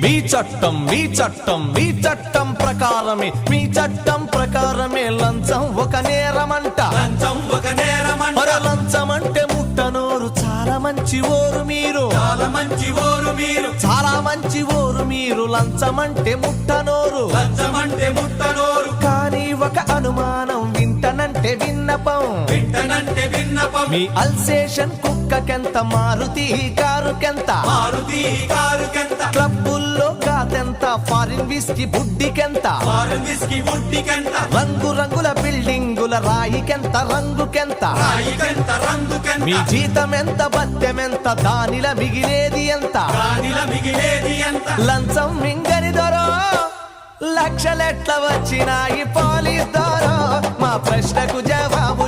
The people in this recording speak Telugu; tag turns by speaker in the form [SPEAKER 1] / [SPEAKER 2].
[SPEAKER 1] మీ చట్టం మీ చట్టం మీ చట్టం ప్రకారమే మీ చట్టం ప్రకారమే లంచం ఒక నేరమంట
[SPEAKER 2] లంచం ఒక నేరమంట
[SPEAKER 1] లంచం అంటే ముట్టనోరు చాలా మంచి ఓరు మీరు
[SPEAKER 2] చాలా మంచి ఓరు మీరు
[SPEAKER 1] చాలా మంచి ఓరు మీరు లంచం అంటే ముట్టనోరు
[SPEAKER 2] లంచం అంటే ముట్టనోరు
[SPEAKER 1] కానీ ఒక అనుమానం వింటనంటే విన్నపం
[SPEAKER 2] వింటనంటే విన్నపం
[SPEAKER 1] మీ అల్సేషన్ కుక్కకెంత మారుతి కారుకెంత
[SPEAKER 2] మారుతి కారుకెంత
[SPEAKER 1] క్లబ్బుల్లో కాదెంత ఫారిన్ విస్కీ బుడ్డికెంత
[SPEAKER 2] ఫారెన్ విస్కీ బుడ్డికెంత
[SPEAKER 1] రంగు రంగుల బిల్డింగుల రాయికెంత రంగుకెంత
[SPEAKER 2] రాయికెంత రంగుకెంత
[SPEAKER 1] మీ జీతం ఎంత బత్తెమెంత దానిల మిగిలేది ఎంత
[SPEAKER 2] రాణిల మిగిలేది ఎంత
[SPEAKER 1] లంచం మింగని దొరో లక్షలెట్ల వచ్చినాయి పోలీస్ దొరో మా ప్రశ్నకు జవాబు